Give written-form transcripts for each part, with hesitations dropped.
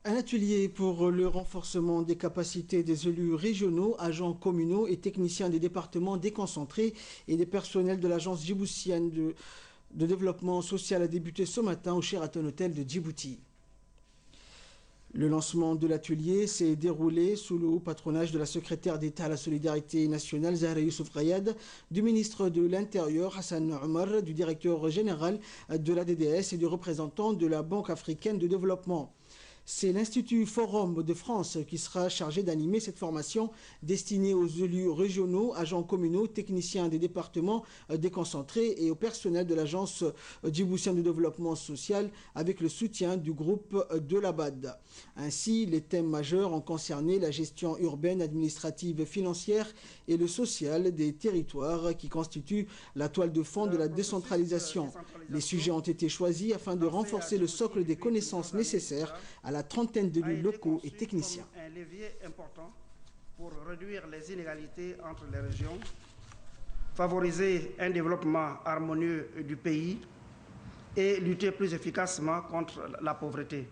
Un atelier pour le renforcement des capacités des élus régionaux, agents communaux et techniciens des départements déconcentrés et des personnels de l'agence djiboutienne de développement social a débuté ce matin au Sheraton Hotel de Djibouti. Le lancement de l'atelier s'est déroulé sous le haut patronage de la secrétaire d'État à la solidarité nationale, Zahra Youssouf Rayad, du ministre de l'Intérieur, Hassan Omar, du directeur général de la DDS et du représentant de la Banque africaine de développement. C'est l'Institut Forum de France qui sera chargé d'animer cette formation destinée aux élus régionaux, agents communaux, techniciens des départements déconcentrés et au personnel de l'agence djiboutienne de développement social avec le soutien du groupe de la BAD. Ainsi, les thèmes majeurs ont concerné la gestion urbaine, administrative, financière et le social des territoires qui constituent la toile de fond de la décentralisation. Les sujets ont été choisis afin de renforcer le socle des connaissances nécessaires à la trentaine d'élus locaux et techniciens. Un levier important pour réduire les inégalités entre les régions, favoriser un développement harmonieux du pays et lutter plus efficacement contre la pauvreté.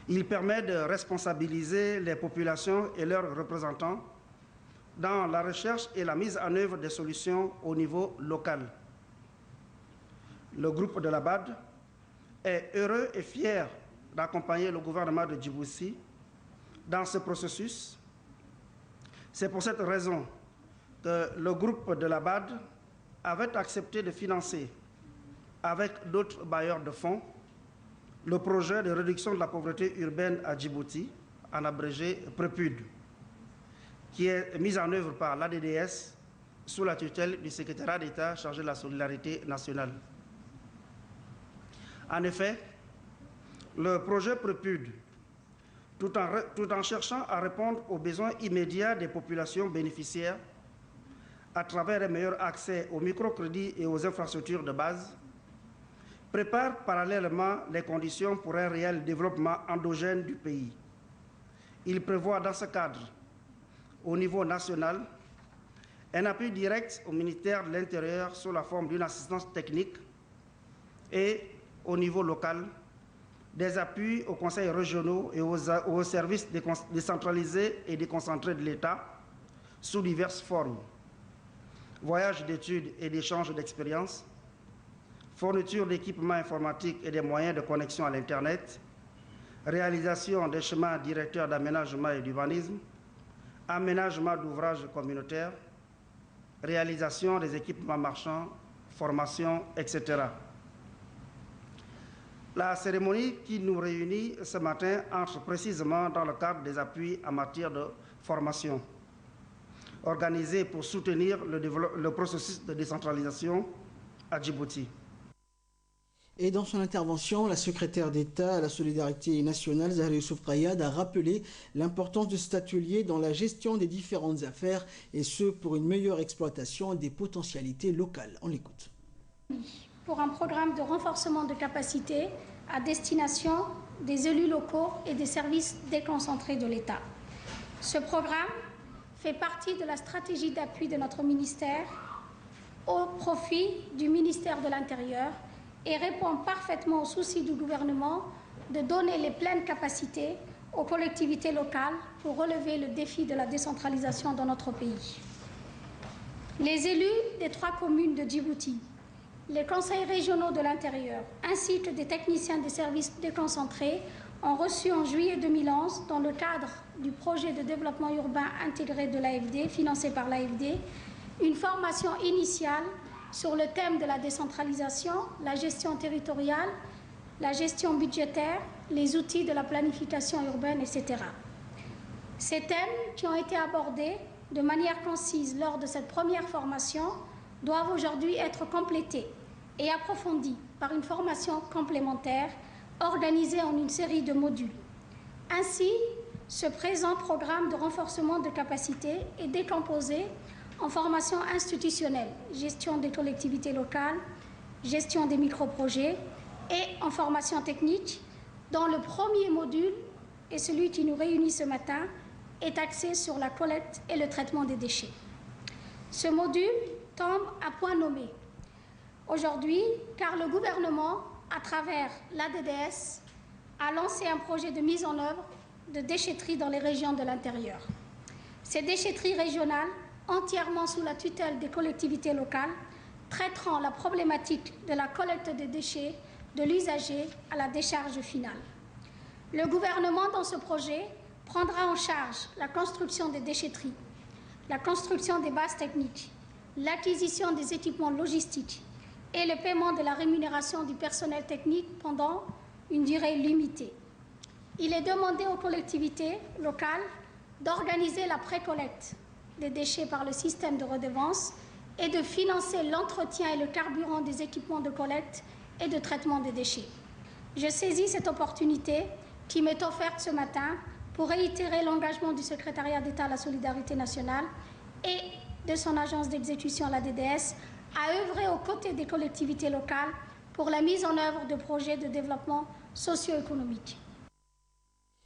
Il permet de responsabiliser les populations et leurs représentants dans la recherche et la mise en œuvre des solutions au niveau local. Le groupe de la BAD est heureux et fier d'accompagner le gouvernement de Djibouti dans ce processus. C'est pour cette raison que le groupe de la BAD avait accepté de financer, avec d'autres bailleurs de fonds, le projet de réduction de la pauvreté urbaine à Djibouti, en abrégé PREPUD, qui est mis en œuvre par l'ADDS sous la tutelle du secrétariat d'État chargé de la solidarité nationale. En effet, le projet PREPUD, tout en cherchant à répondre aux besoins immédiats des populations bénéficiaires à travers un meilleur accès aux microcrédits et aux infrastructures de base, prépare parallèlement les conditions pour un réel développement endogène du pays. Il prévoit dans ce cadre, au niveau national, un appui direct au ministère de l'Intérieur sous la forme d'une assistance technique et au niveau local, des appuis aux conseils régionaux et aux services décentralisés et déconcentrés de l'État sous diverses formes. Voyages d'études et d'échanges d'expériences, fourniture d'équipements informatiques et des moyens de connexion à l'Internet, réalisation des schémas directeurs d'aménagement et d'urbanisme, aménagement d'ouvrages communautaires, réalisation des équipements marchands, formation, etc. La cérémonie qui nous réunit ce matin entre précisément dans le cadre des appuis en matière de formation, organisés pour soutenir le processus de décentralisation à Djibouti. Et dans son intervention, la secrétaire d'État à la solidarité nationale, Zahra Youssouf Rayad, a rappelé l'importance de cet atelier dans la gestion des différentes affaires et ce pour une meilleure exploitation des potentialités locales. On l'écoute. Pour un programme de renforcement de capacité à destination des élus locaux et des services déconcentrés de l'État. Ce programme fait partie de la stratégie d'appui de notre ministère au profit du ministère de l'Intérieur et répond parfaitement au souci du gouvernement de donner les pleines capacités aux collectivités locales pour relever le défi de la décentralisation dans notre pays. Les élus des 3 communes de Djibouti, les conseils régionaux de l'Intérieur, ainsi que des techniciens des services déconcentrés ont reçu en juillet 2011, dans le cadre du projet de développement urbain intégré de l'AFD, financé par l'AFD, une formation initiale sur le thème de la décentralisation, la gestion territoriale, la gestion budgétaire, les outils de la planification urbaine, etc. Ces thèmes qui ont été abordés de manière concise lors de cette première formation doivent aujourd'hui être complétés et approfondis par une formation complémentaire organisée en une série de modules. Ainsi, ce présent programme de renforcement de capacité est décomposé en formation institutionnelle, gestion des collectivités locales, gestion des microprojets, et en formation technique, dont le premier module, et celui qui nous réunit ce matin, est axé sur la collecte et le traitement des déchets. Ce module tombe à point nommé aujourd'hui, car le gouvernement, à travers l'ADDS, a lancé un projet de mise en œuvre de déchetterie dans les régions de l'intérieur. Ces déchetteries régionales, entièrement sous la tutelle des collectivités locales, traiteront la problématique de la collecte des déchets de l'usager à la décharge finale. Le gouvernement, dans ce projet, prendra en charge la construction des déchetteries, la construction des bases techniques, l'acquisition des équipements logistiques et le paiement de la rémunération du personnel technique pendant une durée limitée. Il est demandé aux collectivités locales d'organiser la précollecte des déchets par le système de redevance et de financer l'entretien et le carburant des équipements de collecte et de traitement des déchets. Je saisis cette opportunité qui m'est offerte ce matin pour réitérer l'engagement du secrétariat d'État à la solidarité nationale et de son agence d'exécution, la DDS, à œuvrer aux côtés des collectivités locales pour la mise en œuvre de projets de développement socio-économique.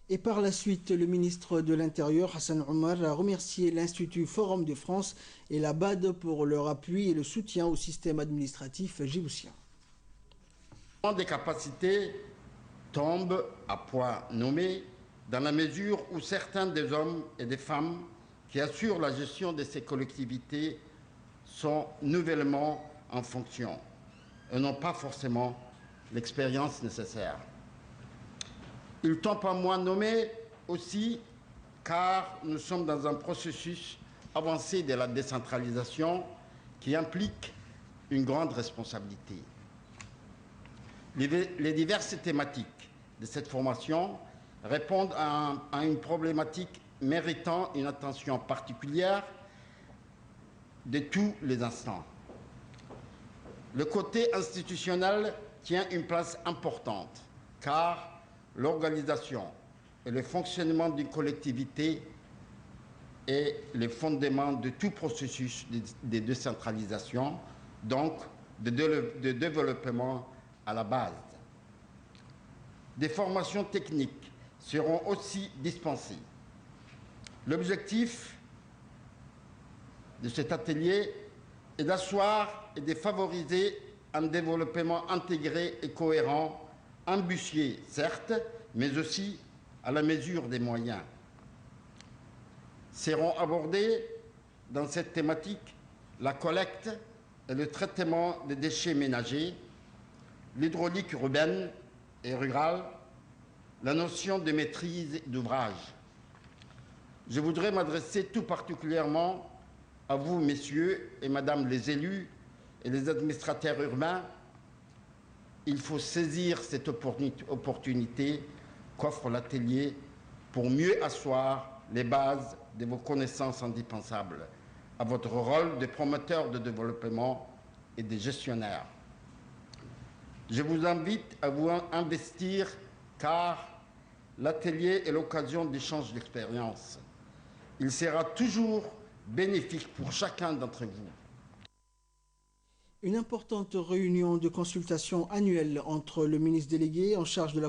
Et par la suite, le ministre de l'Intérieur, Hassan Omar, a remercié l'Institut Forum de France et la BAD pour leur appui et le soutien au système administratif djiboutien. Des capacités tombent à point nommé dans la mesure où certains des hommes et des femmes qui assurent la gestion de ces collectivités sont nouvellement en fonction et n'ont pas forcément l'expérience nécessaire. Ils tombent à moins nommés aussi car nous sommes dans un processus avancé de la décentralisation qui implique une grande responsabilité. Les diverses thématiques de cette formation répondent à une problématique méritant une attention particulière de tous les instants. Le côté institutionnel tient une place importante car l'organisation et le fonctionnement d'une collectivité est le fondement de tout processus de décentralisation, donc de développement à la base. Des formations techniques seront aussi dispensées. L'objectif de cet atelier est d'asseoir et de favoriser un développement intégré et cohérent, ambitieux certes, mais aussi à la mesure des moyens. Seront abordés dans cette thématique la collecte et le traitement des déchets ménagers, l'hydraulique urbaine et rurale, la notion de maîtrise d'ouvrage. Je voudrais m'adresser tout particulièrement à vous, messieurs et madame les élus et les administrateurs urbains. Il faut saisir cette opportunité qu'offre l'atelier pour mieux asseoir les bases de vos connaissances indispensables à votre rôle de promoteur de développement et de gestionnaire. Je vous invite à vous investir car l'atelier est l'occasion d'échange d'expériences. Il sera toujours bénéfique pour chacun d'entre vous. Une importante réunion de consultation annuelle entre le ministre délégué en charge de la